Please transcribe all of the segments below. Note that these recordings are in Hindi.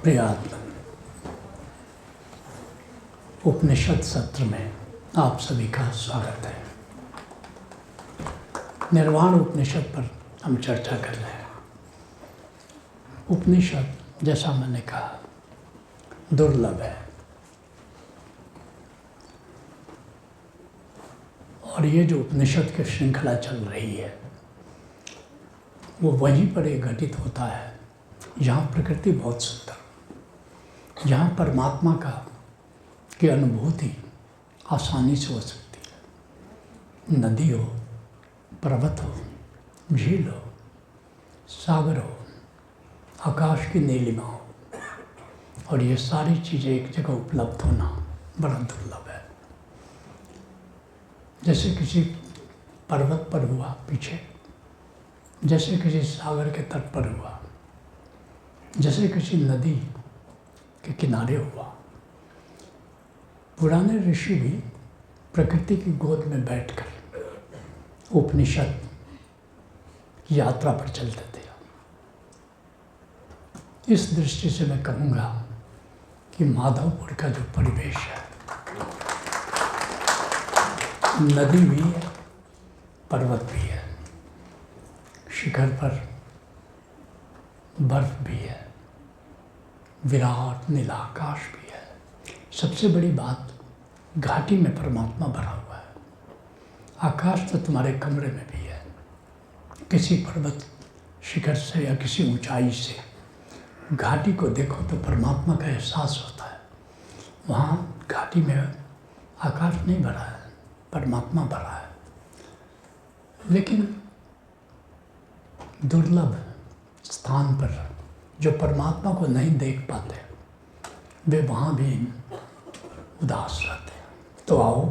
प्रियात्मा उपनिषद सत्र में आप सभी का स्वागत है। निर्वाण उपनिषद पर हम चर्चा कर रहे हैं। उपनिषद, जैसा मैंने कहा, दुर्लभ है और ये जो उपनिषद की श्रृंखला चल रही है वो वहीं पर एक घटित होता है जहाँ प्रकृति बहुत सुंदर, जहाँ परमात्मा की अनुभूति आसानी से हो सकती है। नदी हो, पर्वत हो, झील हो, सागर हो, आकाश की नीलिमा हो, और ये सारी चीज़ें एक जगह उपलब्ध होना बड़ा दुर्लभ है। जैसे किसी पर्वत पर हुआ पीछे, जैसे किसी सागर के तट पर हुआ, जैसे किसी नदी के किनारे हुआ। पुराने ऋषि भी प्रकृति की गोद में बैठकर उपनिषद की यात्रा पर चलते थे। इस दृष्टि से मैं कहूँगा कि माधवपुर का जो परिवेश है, नदी भी है, पर्वत भी है, शिखर पर बर्फ भी है, विराट नीला आकाश भी है। सबसे बड़ी बात, घाटी में परमात्मा भरा हुआ है। आकाश तो तुम्हारे कमरे में भी है। किसी पर्वत शिखर से या किसी ऊंचाई से घाटी को देखो तो परमात्मा का एहसास होता है। वहाँ घाटी में आकाश नहीं भरा है, परमात्मा भरा है। लेकिन दुर्लभ स्थान पर जो परमात्मा को नहीं देख पाते, वे वहाँ भी उदास रहते हैं। तो आओ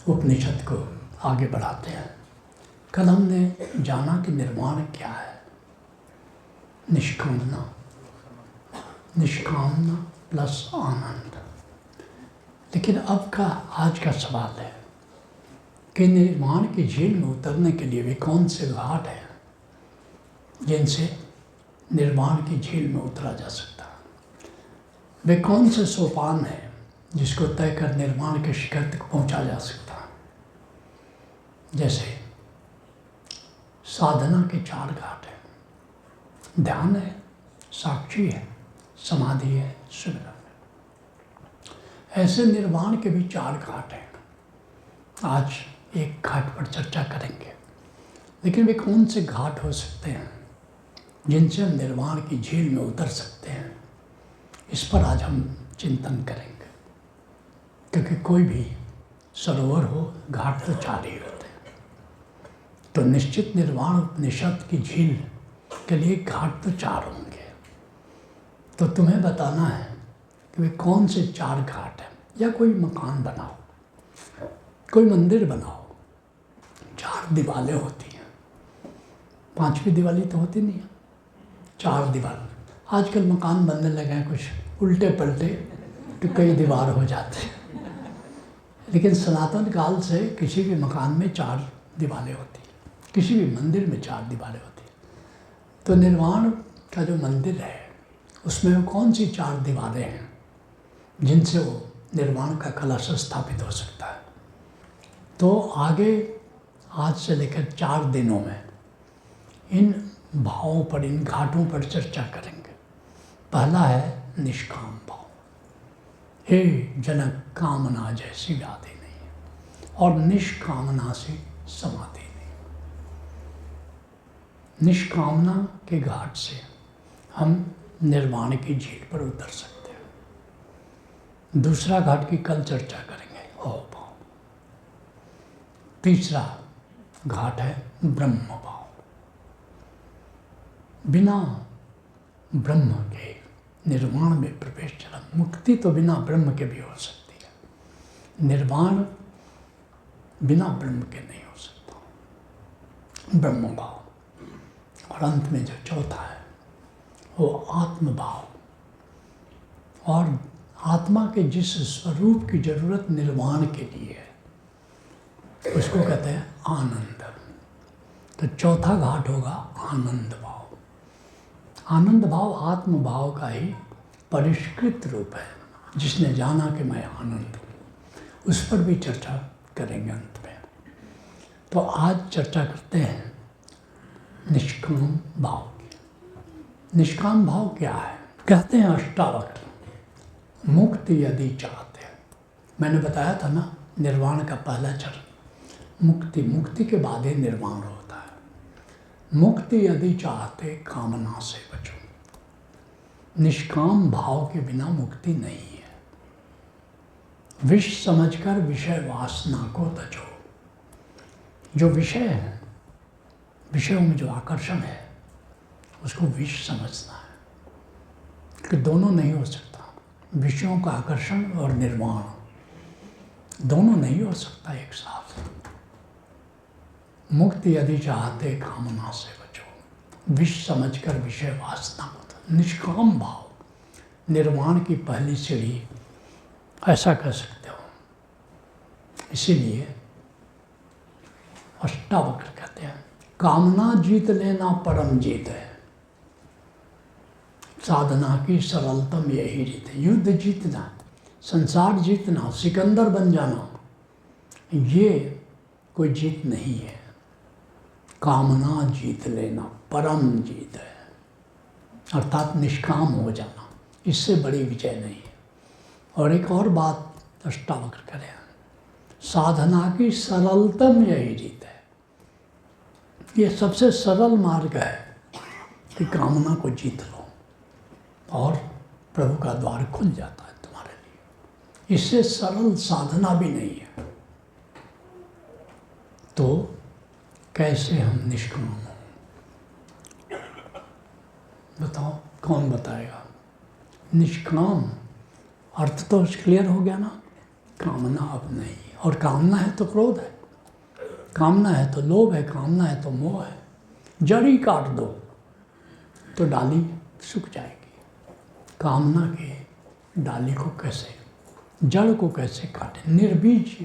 उपनिषद को आगे बढ़ाते हैं। कल हमने जाना कि निर्वाण क्या है। निष्कामना, निष्कामना प्लस आनंद। लेकिन आज का सवाल है कि निर्वाण की झील में उतरने के लिए वे कौन से घाट हैं जिनसे निर्वाण की झील में उतरा जा सकता है। वे कौन से सोपान हैं जिसको तय कर निर्वाण के शिखर तक पहुंचा जा सकता है। जैसे साधना के 4 घाट हैं। ध्यान है, साक्षी है, समाधि है, सुमिरन है। ऐसे निर्वाण के भी 4 घाट हैं। आज एक घाट पर चर्चा करेंगे। लेकिन वे कौन से घाट हो सकते हैं जिनसे हम निर्वाण की झील में उतर सकते हैं, इस पर आज हम चिंतन करेंगे। क्योंकि कोई भी सरोवर हो, घाट तो 4 ही होते हैं। तो निश्चित निर्वाण उपनिषद की झील के लिए घाट तो 4 होंगे। तो तुम्हें बताना है कि वे कौन से 4 घाट हैं। या कोई मकान बनाओ, कोई मंदिर बनाओ। 4 दीवारें होती हैं, 5वीं दिवाली तो होती नहीं है। 4 दीवार। आजकल मकान बनने लगे हैं कुछ उल्टे पलटे, तो कई दीवार हो जाते हैं। लेकिन सनातन काल से किसी भी मकान में 4 दीवारें होती हैं, किसी भी मंदिर में 4 दीवारें होती हैं। तो निर्वाण का जो मंदिर है उसमें कौन सी 4 दीवारें हैं जिनसे वो निर्वाण का कलश स्थापित हो सकता है। तो आगे आज से लेकर 4 दिनों में इन भावों पर, इन घाटों पर चर्चा करेंगे। पहला है निष्काम भाव। हे जनक, कामना जैसी व्याधि नहीं है और निष्कामना से समाधि नहीं। निष्कामना के घाट से हम निर्वाण की झील पर उतर सकते हैं। दूसरा घाट की कल चर्चा करेंगे, अहोभाव। तीसरा घाट है ब्रह्म भाव। बिना ब्रह्म के निर्वाण में प्रवेश चला। मुक्ति तो बिना ब्रह्म के भी हो सकती है, निर्वाण बिना ब्रह्म के नहीं हो सकता। ब्रह्म भाव। और अंत में जो चौथा है वो आत्म भाव। और आत्मा के जिस स्वरूप की जरूरत निर्वाण के लिए है उसको कहते हैं आनंद। तो चौथा घाट होगा आनंद भाव। आनंद भाव आत्म भाव का ही परिष्कृत रूप है, जिसने जाना कि मैं आनंद हूँ। उस पर भी चर्चा करेंगे अंत में। तो आज चर्चा करते हैं निष्काम भाव की। निष्काम भाव क्या है? कहते हैं अष्टावक्र, मुक्ति यदि चाहते हैं, मैंने बताया था ना, निर्वाण का पहला चरण मुक्ति, मुक्ति के बाद ही निर्वाण होता है। मुक्ति यदि चाहते कामना से बचो। निष्काम भाव के बिना मुक्ति नहीं है। विष समझकर विषय वासना को तजो। जो विषय है, विषयों में जो आकर्षण है, उसको विष समझना है कि दोनों नहीं हो सकता। विषयों का आकर्षण और निर्वाण दोनों नहीं हो सकता एक साथ। मुक्ति यदि चाहते कामना से बचो। विष समझकर विषय वासना को तजो। निष्काम भाव निर्वाण की पहली सीढ़ी, ऐसा कह सकते हो। इसीलिए अष्टावक्र कहते हैं, कामना जीत लेना परम जीत है। साधना की सरलतम यही रीत है। युद्ध जीतना, संसार जीतना, सिकंदर बन जाना, ये कोई जीत नहीं है। कामना जीत लेना परम जीत है, अर्थात निष्काम हो जाना, इससे बड़ी विजय नहीं है। और एक और बात अष्टावक्र करें, साधना की सरलतम यही रीत है। ये सबसे सरल मार्ग है कि कामना को जीत लो और प्रभु का द्वार खुल जाता है तुम्हारे लिए। इससे सरल साधना भी नहीं है। तो कैसे हम निष्काम हों? बताओ, कौन बताएगा? निष्काम अर्थ तो क्लियर हो गया ना। कामना अब नहीं, और कामना है तो क्रोध है, कामना है तो लोभ है, कामना है तो मोह है। जड़ी काट दो तो डाली सूख जाएगी। कामना के डाली को कैसे, जड़ को कैसे काटे? निर्बीज।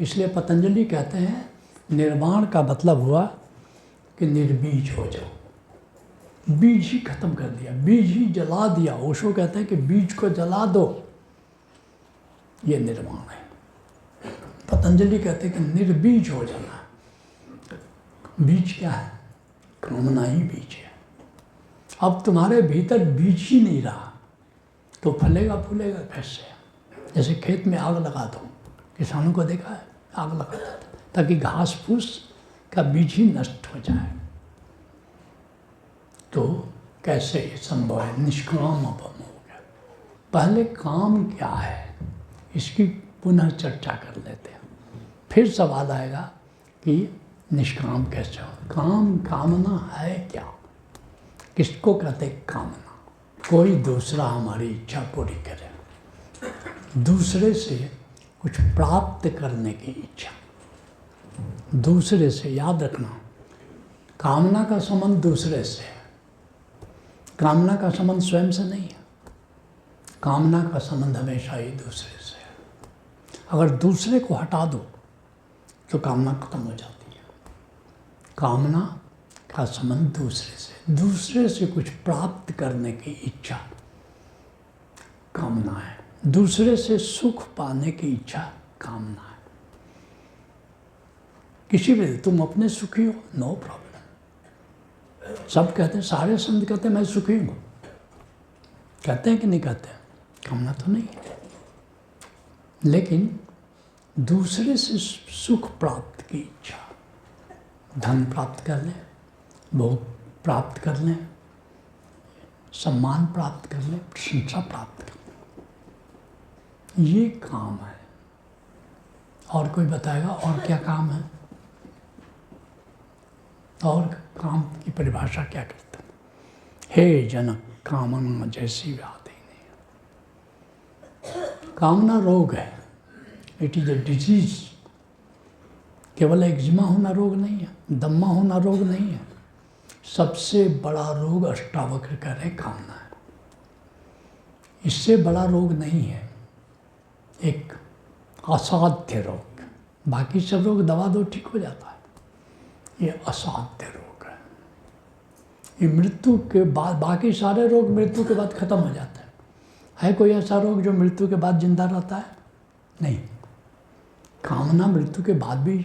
इसलिए पतंजलि कहते हैं निर्वाण का मतलब हुआ कि निर्बीज हो जाओ। बीज ही खत्म कर दिया, बीज ही जला दिया। ओशो कहते हैं कि बीज को जला दो, ये निर्वाण है। पतंजलि कहते हैं कि निर्बीज हो जाना। बीज क्या है? कामना ही बीज है। अब तुम्हारे भीतर बीज ही नहीं रहा तो फलेगा फूलेगा कैसे? जैसे खेत में आग लगा दो, किसानों को देखा है, आग लगा देते ताकि घास फूस का बीज ही नष्ट हो जाए। तो कैसे ये संभव है? निष्काम अब हो गया। पहले काम क्या है, इसकी पुनः चर्चा कर लेते हैं। फिर सवाल आएगा कि निष्काम कैसे हो? काम, कामना है क्या? किसको कहते कामना? कोई दूसरा हमारी इच्छा पूरी करे, दूसरे से कुछ प्राप्त करने की इच्छा। दूसरे से, याद रखना, कामना का संबंध दूसरे से है, कामना का संबंध स्वयं से नहीं है। कामना का संबंध हमेशा ही दूसरे से है। अगर दूसरे को हटा दो तो कामना खत्म हो जाती है। कामना का संबंध दूसरे से, दूसरे से कुछ प्राप्त करने की इच्छा कामना है। दूसरे से सुख पाने की इच्छा कामना है। किसी भी, तुम अपने सुखी हो, नो प्रॉब्लम। सब कहते हैं, सारे संत कहते हैं मैं सुखी हूँ, कहते हैं कि नहीं कहते हैं? कामना तो नहीं है। लेकिन दूसरे से सुख प्राप्त की इच्छा, धन प्राप्त कर लें, भोग प्राप्त कर लें, सम्मान प्राप्त कर लें, प्रशंसा प्राप्त कर लें, ये काम है। और कोई बताएगा और क्या काम है? और काम की परिभाषा क्या करते हैं? हे जनक, कामना जैसी व्याधि नहीं। कामना रोग है, इट इज ए डिजीज। केवल एक्जिमा होना रोग नहीं है, दम्मा होना रोग नहीं है। सबसे बड़ा रोग अष्टावक्र कह रहे कामना है। इससे बड़ा रोग नहीं है एक असाध्य रोग। बाकी सब रोग दवा दो ठीक हो जाता है, ये असाध्य रोग है। ये मृत्यु के बाद, बाकी सारे रोग मृत्यु के बाद खत्म हो जाते हैं, है कोई ऐसा रोग जो मृत्यु के बाद जिंदा रहता है? नहीं। कामना मृत्यु के बाद भी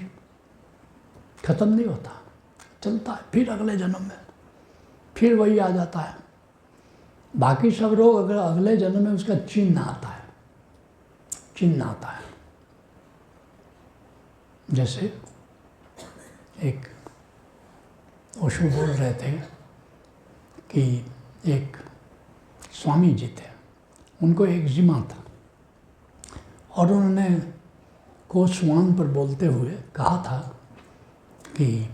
खत्म नहीं होता, चलता है, फिर अगले जन्म में फिर वही आ जाता है। बाकी सब रोग अगर अगले जन्म में उसका चिन्ह आता है, चिन्ह आता है। जैसे एक ओशो बोल रहे थे कि एक स्वामी जी थे, उनको एक्जिमा था और उन्होंने कोसवान पर बोलते हुए कहा था कि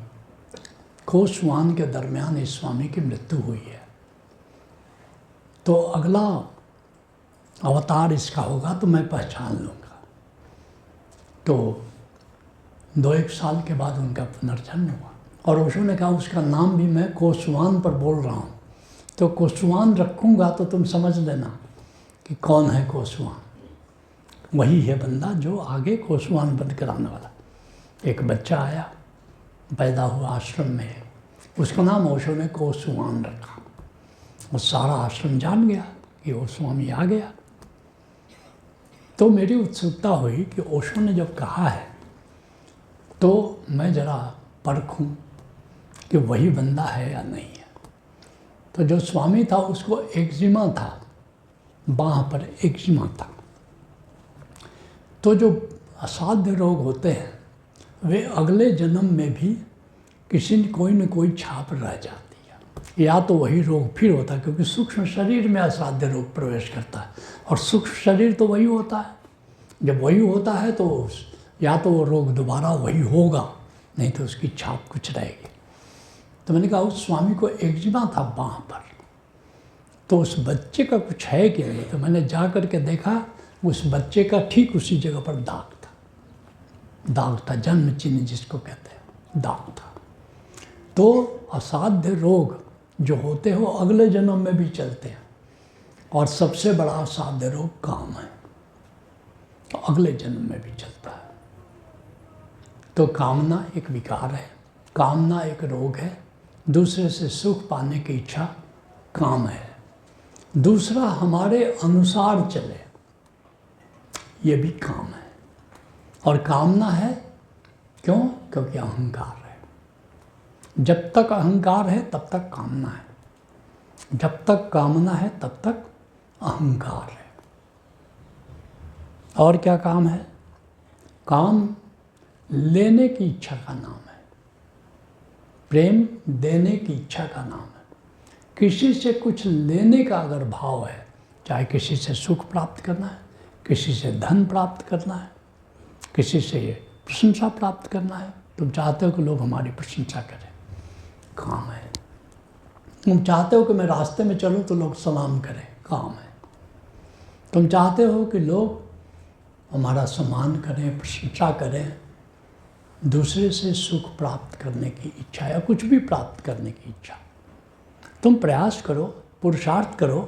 कोसवान के दरमियान इस स्वामी की मृत्यु हुई है, तो अगला अवतार इसका होगा तो मैं पहचान लूँगा। तो 2-1 साल के बाद उनका पुनर्जन्म हुआ और ओशो ने कहा उसका नाम भी मैं कोसवान पर बोल रहा हूँ, तो कोसवान रखूँगा तो तुम समझ लेना कि कौन है कोसवान। वही है बंदा जो आगे कोसवान बंद कराने वाला। एक बच्चा आया, पैदा हुआ आश्रम में, उसका नाम ओशो ने कोसवान रखा। वो सारा आश्रम जान गया कि वो स्वामी आ गया। तो मेरी उत्सुकता हुई कि ओशो ने जब कहा है तो मैं ज़रा परखूं कि वही बंदा है या नहीं है। तो जो स्वामी था उसको एक्जिमा था, बाँह पर एक्जिमा था। तो जो असाध्य रोग होते हैं वे अगले जन्म में भी किसी न कोई छाप रह जाती है, या तो वही रोग फिर होता है, क्योंकि सूक्ष्म शरीर में असाध्य रोग प्रवेश करता है और सूक्ष्म शरीर तो वही होता है। जब वही होता है तो या तो वो रोग दोबारा वही होगा, नहीं तो उसकी छाप कुछ रहेगी। तो मैंने कहा उस स्वामी को एक्जिमा था बाँह पर, तो उस बच्चे का कुछ है कि नहीं। तो मैंने जा कर के देखा, उस बच्चे का ठीक उसी जगह पर दाग था, दाग था, जन्म चिन्ह जिसको कहते हैं, दाग था। तो असाध्य रोग जो होते हो अगले जन्म में भी चलते हैं, और सबसे बड़ा असाध्य रोग काम है, तो अगले जन्म में भी चलता है। तो कामना एक विकार है, कामना एक रोग है। दूसरे से सुख पाने की इच्छा काम है। दूसरा हमारे अनुसार चले, ये भी काम है। और कामना है क्यों? क्योंकि अहंकार है। जब तक अहंकार है तब तक कामना है, जब तक कामना है तब तक अहंकार है। और क्या काम है? काम लेने की इच्छा का नाम है, प्रेम देने की इच्छा का नाम है। किसी से कुछ लेने का अगर भाव है, चाहे किसी से सुख प्राप्त करना है, किसी से धन प्राप्त करना है, किसी से प्रशंसा प्राप्त करना है, तुम चाहते हो कि लोग हमारी प्रशंसा करें, काम है। तुम चाहते हो कि मैं रास्ते में चलूं तो लोग सलाम करें, काम है। तुम चाहते हो कि लोग हमारा सम्मान करें, प्रशंसा करें, दूसरे से सुख प्राप्त करने की इच्छा या कुछ भी प्राप्त करने की इच्छा। तुम प्रयास करो, पुरुषार्थ करो,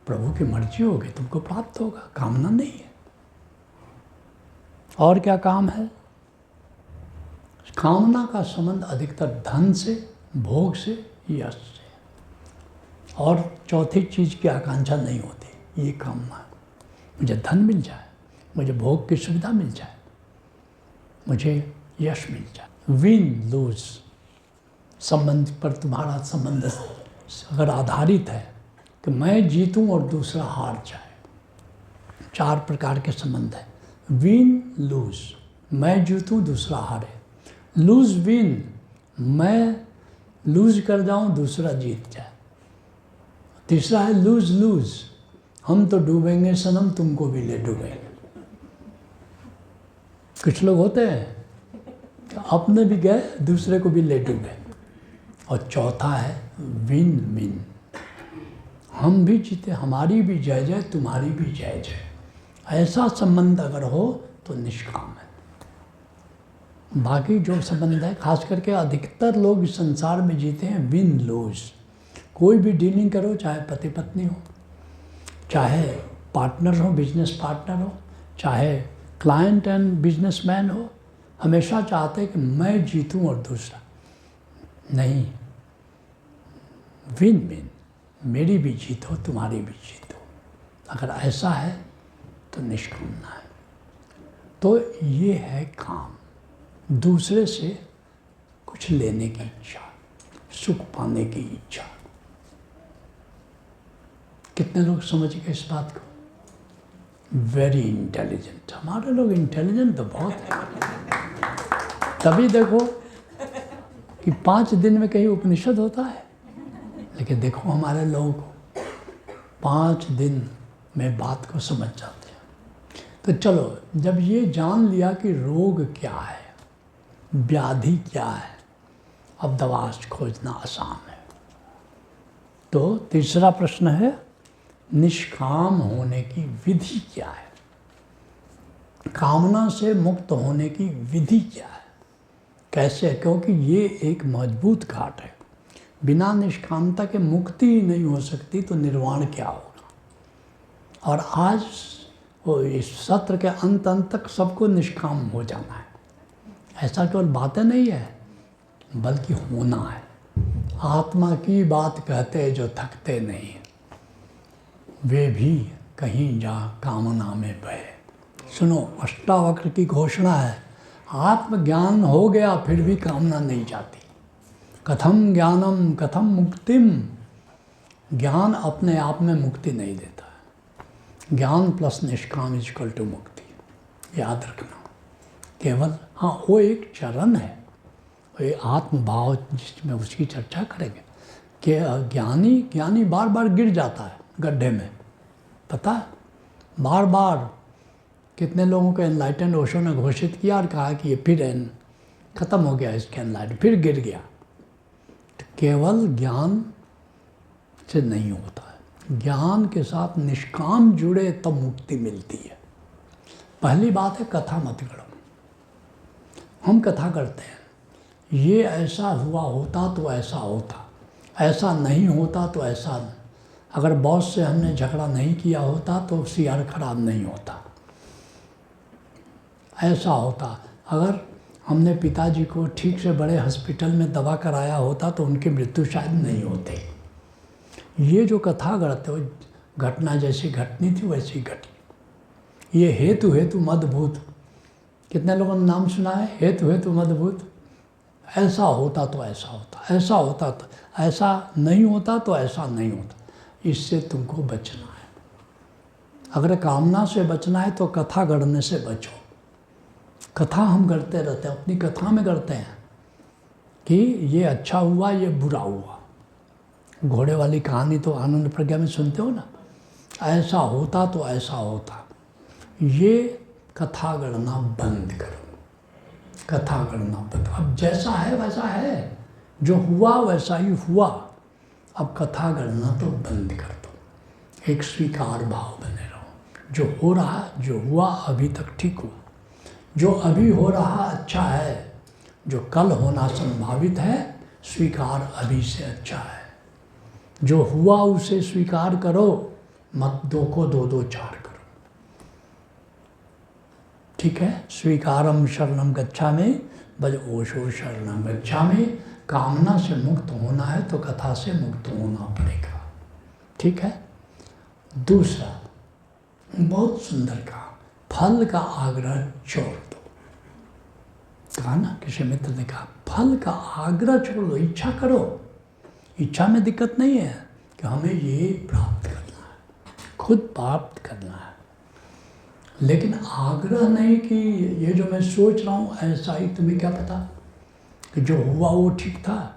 प्रभु की मर्जी होगी, तुमको प्राप्त होगा, कामना नहीं है। और क्या काम है? कामना का संबंध अधिकतर धन से, भोग से, यश से। और चौथी चीज़ की आकांक्षा नहीं होती, ये कामना है। मुझे धन मिल जाए, मुझे भोग की सुविधा मिल जाए, मुझे यश मिल जाए। विन लूज संबंध पर तुम्हारा संबंध अगर आधारित है कि मैं जीतूं और दूसरा हार जाए, 4 प्रकार के संबंध है। विन लूज, मैं जीतूं दूसरा हारे। लूज विन, मैं लूज कर जाऊं दूसरा जीत जाए। तीसरा है लूज लूज, हम तो डूबेंगे सनम, तुमको भी ले डूबेंगे। कुछ लोग होते हैं अपने भी गए, दूसरे को भी ले डूबे। और चौथा है विन विन, हम भी जीते, हमारी भी जय जय, तुम्हारी भी जय जय। ऐसा संबंध अगर हो तो निष्काम है। बाकी जो संबंध है, खास करके अधिकतर लोग इस संसार में जीते हैं विन लूज। कोई भी डीलिंग करो, चाहे पति पत्नी हो, चाहे पार्टनर हो, बिजनेस पार्टनर हो, चाहे क्लाइंट एंड बिजनेसमैन हो, हमेशा चाहते हैं कि मैं जीतूं और दूसरा नहीं। विन विन, मेरी भी जीत हो, तुम्हारी भी जीत हो। अगर ऐसा है तो निष्कामना है। तो ये है काम, दूसरे से कुछ लेने की इच्छा, सुख पाने की इच्छा। कितने लोग समझ गए इस बात को? Very intelligent. हमारे लोग इंटेलिजेंट तो बहुत है। तभी देखो कि 5 दिन में कहीं उपनिषद होता है, लेकिन देखो हमारे लोगों को 5 दिन में बात को समझ जाते हैं। तो चलो, जब ये जान लिया कि रोग क्या है, व्याधि क्या है, अब दवा खोजना आसान है। तो तीसरा प्रश्न है, निष्काम होने की विधि क्या है? कामना से मुक्त होने की विधि क्या है? कैसे? क्योंकि ये एक मजबूत घाट है। बिना निष्कामता के मुक्ति ही नहीं हो सकती, तो निर्वाण क्या होगा? और आज इस सत्र के अंत तक सबको निष्काम हो जाना है। ऐसा केवल बातें नहीं है, बल्कि होना है। आत्मा की बात कहते जो थकते नहीं, वे भी कहीं जा कामना में बहे। सुनो, अष्टावक्र की घोषणा है, आत्मज्ञान हो गया फिर भी कामना नहीं जाती। कथम ज्ञानम कथम मुक्तिम। ज्ञान अपने आप में मुक्ति नहीं देता है। ज्ञान प्लस निष्काम इक्वल टू मुक्ति, याद रखना। केवल हाँ, वो एक चरण है, वो आत्मभाव जिसमें उसकी चर्चा करेंगे कि ज्ञानी बार बार गिर जाता है गड्ढे में, पता है? बार बार कितने लोगों को एनलाइटेंड ओशो ने घोषित किया और कहा कि ये फिर खत्म हो गया इसके एनलाइटेंड, फिर गिर गया। तो केवल ज्ञान से नहीं होता है, ज्ञान के साथ निष्काम जुड़े तब मुक्ति मिलती है। पहली बात है, कथा मत करो। हम कथा करते हैं, ये ऐसा हुआ होता तो ऐसा होता, ऐसा नहीं होता तो ऐसा। अगर बॉस से हमने झगड़ा नहीं किया होता तो शेयर खराब नहीं होता, ऐसा होता। अगर हमने पिताजी को ठीक से बड़े हॉस्पिटल में दवा कराया होता तो उनकी मृत्यु शायद नहीं होती। ये जो कथा गढ़ते हो, घटना जैसी घटनी थी वैसी घटी। ये हेतु हेतु मदभूत, कितने लोगों ने नाम सुना है? हेतु हेतु मदभूत। ऐसा होता तो ऐसा होता, ऐसा होता तो ऐसा नहीं होता, तो ऐसा नहीं होता। इससे तुमको बचना है। अगर कामना से बचना है तो कथा गढ़ने से बचो। कथा हम गढ़ते रहते हैं, अपनी कथा में गढ़ते हैं कि ये अच्छा हुआ, ये बुरा हुआ। घोड़े वाली कहानी तो आनंद प्रज्ञा में सुनते हो ना, ऐसा होता तो ऐसा होता। ये कथा गढ़ना बंद करो, कथा गढ़ना बंद। अब जैसा है वैसा है, जो हुआ वैसा ही हुआ। अब कथा गढ़ना तो बंद कर दो, एक स्वीकार भाव बने रहो। जो हो रहा, जो हुआ अभी तक ठीक हुआ, जो अभी हो रहा अच्छा है, जो कल होना संभावित है, स्वीकार अभी से अच्छा है। जो हुआ उसे स्वीकार करो, मत दो को दो दो चार करो, ठीक है? स्वीकारम शरणम गच्छामि, भज ओशो शरणम गच्छामि। कामना से मुक्त होना है तो कथा से मुक्त होना पड़ेगा, ठीक है? दूसरा, बहुत सुंदर कहा, फल का आग्रह छोड़ दो। कहा ना, किसी मित्र ने कहा, फल का आग्रह छोड़ दो, इच्छा करो। इच्छा में दिक्कत नहीं है कि हमें ये प्राप्त करना है, खुद प्राप्त करना है, लेकिन आग्रह नहीं कि ये जो मैं सोच रहा हूँ ऐसा ही। तुम्हें क्या पता कि जो हुआ वो ठीक था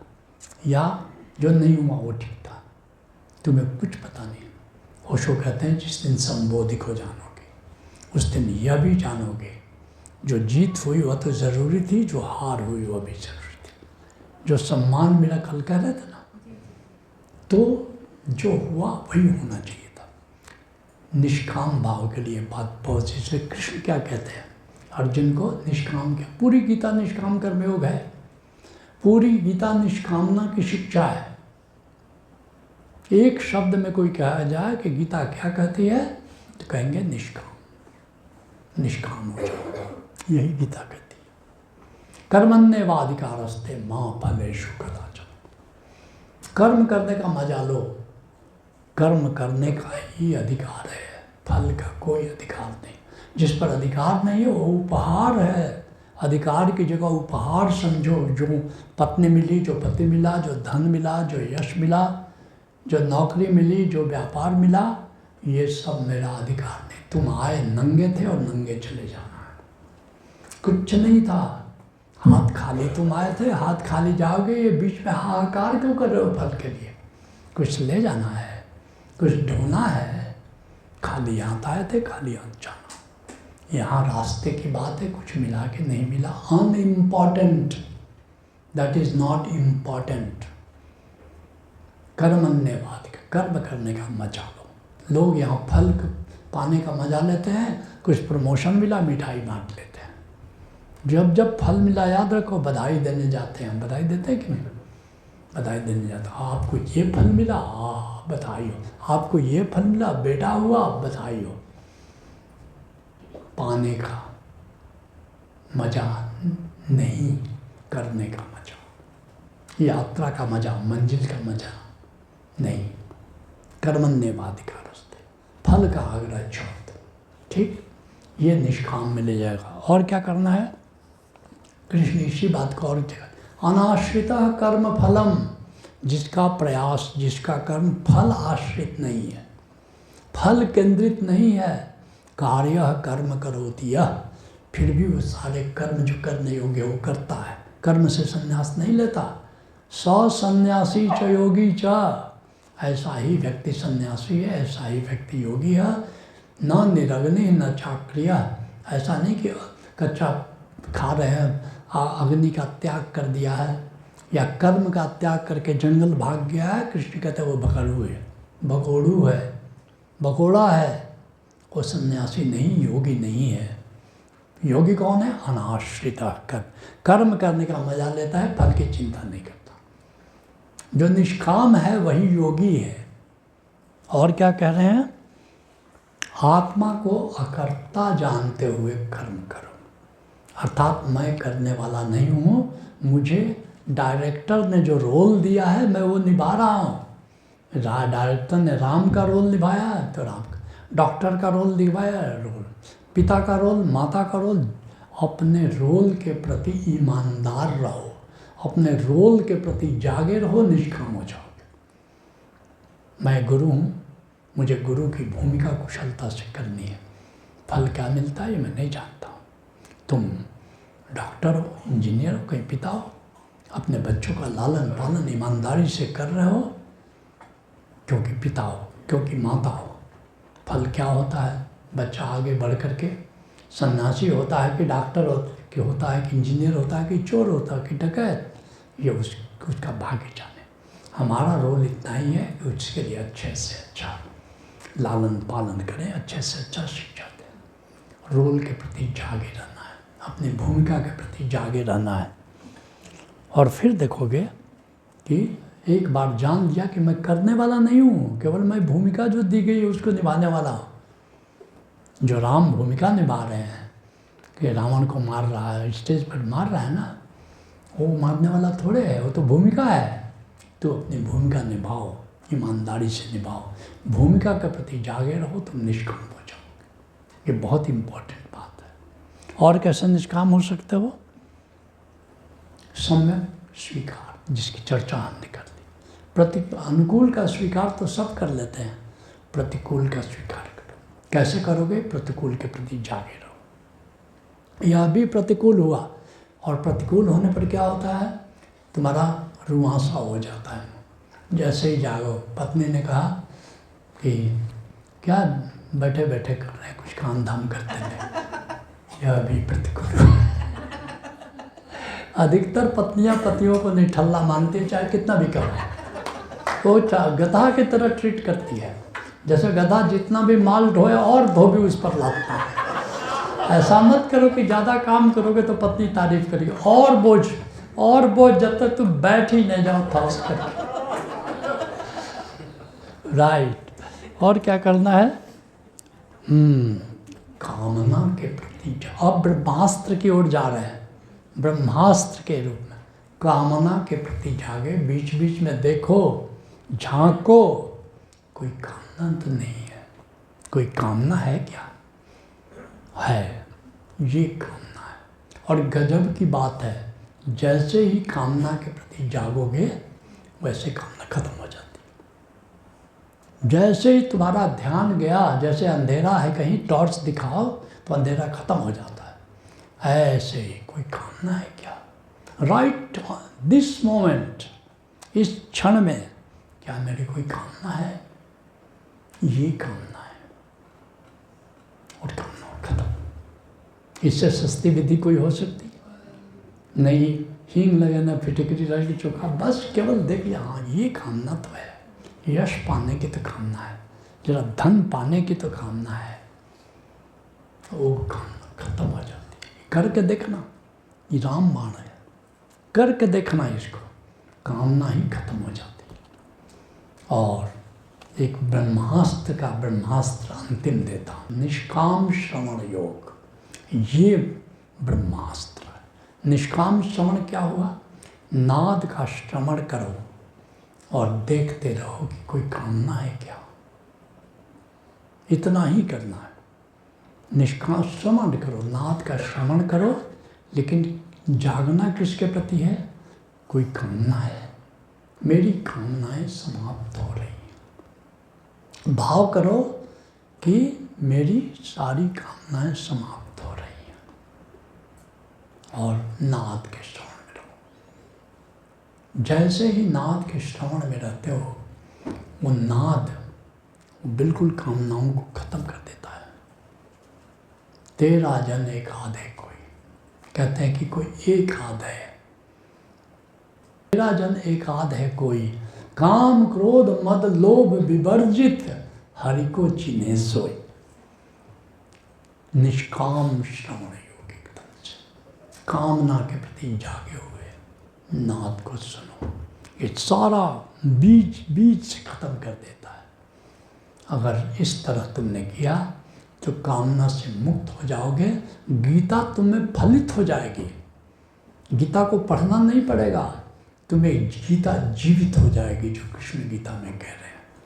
या जो नहीं हुआ वो ठीक था? तुम्हें कुछ पता नहीं। ओशो कहते हैं, जिस दिन संबोधित हो जानोगे उस दिन यह भी जानोगे, जो जीत हुई वह तो ज़रूरी थी, जो हार हुई वह भी ज़रूरी थी। जो सम्मान मिला, कल कह रहे थे ना, तो जो हुआ वही होना चाहिए था। निष्काम भाव के लिए बात बहुत। इसलिए कृष्ण क्या कहते हैं अर्जुन को? निष्काम क्या? पूरी गीता निष्काम कर्मयोग है, पूरी गीता निष्कामना की शिक्षा है। एक शब्द में कोई कहा जाए कि गीता क्या कहती है, तो कहेंगे निष्काम, निष्काम हो जाओ, यही गीता कहती है। कर्मण्येवाधिकारस्ते मां फलेषु कदाचन। कर्म करने का मजा लो, कर्म करने का ही अधिकार है। फल का कोई अधिकार नहीं। जिस पर अधिकार नहीं है वो उपहार है। अधिकार की जगह उपहार समझो। जो पत्नी मिली, जो पति मिला, जो धन मिला, जो यश मिला, जो नौकरी मिली, जो व्यापार मिला, ये सब मेरा अधिकार नहीं। तुम आए नंगे थे और नंगे चले जाना है। कुछ नहीं था, हाथ खाली तुम आए थे, हाथ खाली जाओगे। ये बीच में हाहाकार क्यों कर रहे हो फल के लिए? कुछ ले जाना है, कुछ ढूंढना है। खाली हाथ आए थे, खाली हाथ जाना। यहाँ रास्ते की बात है, कुछ मिला कि नहीं मिला, unimportant, that is not important. कर्मण्यवाद, कर्म करने का मजा लो। लोग यहाँ फल पाने का मजा लेते हैं, कुछ प्रमोशन मिला मिठाई बांट लेते हैं। जब जब फल मिला याद रखो बधाई देने जाते हैं। बधाई देते हैं कि नहीं? बधाई देने जाते हैं। आपको ये फल मिला, बधाई हो। आपको ये फल मिला, बेटा हुआ, बधाई हो। पाने का मजा नहीं, करने का मजा, यात्रा का मजा, मंजिल का मजा नहीं। कर्मण्येवाधिकारस्ते, फल का आग्रह छोड़। ठीक, ये निष्काम में ले जाएगा। और क्या करना है? कृष्ण इसी बात को और जगह, अनाश्रितः कर्म फलम, जिसका प्रयास, जिसका कर्म फल आश्रित नहीं है, फल केंद्रित नहीं है। कार्य कर्म करोति यः, फिर भी वो सारे कर्म जो करने योग्य वो करता है, कर्म से संन्यास नहीं लेता। स संन्यासी च योगी च, ऐसा ही व्यक्ति सन्यासी है, ऐसा ही व्यक्ति योगी है। न निरग्नि न चाक्रिय, ऐसा नहीं कि कच्चा खा रहे हैं, अग्नि का त्याग कर दिया है या कर्म का त्याग करके जंगल भाग गया है। कृष्ण कहते हैं वो भगड़ू है, भगोड़ू है, भगोड़ा है। वो सन्यासी नहीं, योगी नहीं है। योगी कौन है? अनाश्रित कर्म करने का मजा लेता है, फल की चिंता नहीं करता। जो निष्काम है वही योगी है। और क्या कह रहे हैं? आत्मा को अकर्ता जानते हुए कर्म करो। अर्थात मैं करने वाला नहीं हूँ, मुझे डायरेक्टर ने जो रोल दिया है मैं वो निभा रहा हूँ। डायरेक्टर ने राम का रोल निभाया है तो राम का, डॉक्टर का रोल निभाया है रोल, पिता का रोल, माता का रोल। अपने रोल के प्रति ईमानदार रहो, अपने रोल के प्रति जागे रहो, निष्काम हो जाओगे। मैं गुरु हूँ, मुझे गुरु की भूमिका कुशलता से करनी है। फल क्या मिलता है ये मैं नहीं जानता हूँ। तुम डॉक्टर हो, इंजीनियर हो, कहीं पिता हो, अपने बच्चों का लालन पालन ईमानदारी से कर रहे हो, क्योंकि पिता हो, क्योंकि माता हो। फल क्या होता है? बच्चा आगे बढ़ करके सन्यासी होता है कि डॉक्टर होता है कि इंजीनियर होता है कि चोर होता है कि डकैत, ये उसका भाग्य जाने। हमारा रोल इतना ही है कि उसके लिए अच्छे से अच्छा लालन पालन करें, अच्छे से अच्छा शिक्षा दें। रोल के प्रति जागे रहना है, अपनी भूमिका के प्रति जागे रहना है। और फिर देखोगे कि एक बार जान लिया कि मैं करने वाला नहीं हूँ, केवल मैं भूमिका जो दी गई है उसको निभाने वाला हूँ। जो राम भूमिका निभा रहे हैं कि रावण को मार रहा है, स्टेज पर मार रहा है ना, वो मारने वाला थोड़े है, वो तो भूमिका है। तो अपनी भूमिका निभाओ, ईमानदारी से निभाओ, भूमिका के प्रति जागे रहो, तुम निष्काम हो जाओगे। ये बहुत इम्पोर्टेंट बात है। और कैसे निष्काम हो सकते हो? सम्यक स्वीकार, जिसकी चर्चा हमने कर ली। अनुकूल का स्वीकार तो सब कर लेते हैं, प्रतिकूल का स्वीकार करो। कैसे करोगे? प्रतिकूल के प्रति जागे रहो। यह भी प्रतिकूल हुआ, और प्रतिकूल होने पर क्या होता है? तुम्हारा रुआंसा हो जाता है। जैसे ही जागो, पत्नी ने कहा कि क्या बैठे बैठे कर रहे हैं, कुछ काम धाम करते नहीं, यह भी प्रतिकूल हुआ। अधिकतर पत्नियां पतियों को निठल्ला मानती है, चाहे कितना भी करो। वो गधा की तरह ट्रीट करती है, जैसे गधा जितना भी माल ढोए और धोबी उस पर लाता है। ऐसा मत करो कि ज़्यादा काम करोगे तो पत्नी तारीफ करेगी, और बोझ जब तक तुम बैठ ही नहीं जाओ फर्स्ट करके। राइट। और क्या करना है? कामना के प्रति। अब ब्रह्मास्त्र की ओर जा रहे हैं, ब्रह्मास्त्र के रूप में कामना के प्रति जागे। बीच बीच में देखो, झांको, कोई कामना तो नहीं है। कोई कामना है क्या? है, ये कामना है। और गजब की बात है, जैसे ही कामना के प्रति जागोगे वैसे कामना खत्म हो जाती है। जैसे ही तुम्हारा ध्यान गया, जैसे अंधेरा है, कहीं टॉर्च दिखाओ तो अंधेरा खत्म हो जाता है। ऐसे ही कोई कामना है क्या? राइट दिस मोमेंट, इस क्षण में क्या मेरी कोई कामना है? ये कामना है और कामना खत्म। इससे सस्ती विधि कोई हो सकती नहीं। हींग लगे ना फिटकरी रह चोखा, बस केवल देखिए हाँ ये कामना तो है, यश पाने की तो कामना है, जरा धन पाने की तो कामना है, वो कामना खत्म हो जाती है। करके देखना, ये रामबाण है, करके देखना इसको, कामना ही खत्म हो जाती है। और एक ब्रह्मास्त्र का ब्रह्मास्त्र अंतिम देता हूँ, निष्काम श्रवण योग, ये ब्रह्मास्त्र है। निष्काम श्रवण क्या हुआ? नाद का श्रवण करो और देखते रहो कि कोई कामना है क्या, इतना ही करना है। निष्काम श्रवण करो, नाद का श्रवण करो, लेकिन जागना किसके प्रति है? कोई कामना है, मेरी कामनाएं समाप्त हो रही हैं। भाव करो कि मेरी सारी कामनाएं समाप्त हो रही हैं, और नाद के श्रवण में रहो। जैसे ही नाद के श्रवण में रहते हो, वो नाद बिल्कुल कामनाओं को खत्म कर देता है। तेरा जन एक आध है कोई, कहते हैं कि कोई एक आध है, तेरा जन एक आध है कोई, काम क्रोध मद लोभ विवर्जित, हरि को चिन्हे सोई। निष्काम श्रवण योग एकदम से कामना के प्रति जागे हुए नाद को सुनो, ये सारा बीच से खत्म कर देता है। अगर इस तरह तुमने किया तो कामना से मुक्त हो जाओगे, गीता तुम्हें फलित हो जाएगी। गीता को पढ़ना नहीं पड़ेगा, तुम्हें गीता जीवित हो जाएगी, जो कृष्ण गीता में कह रहे हैं।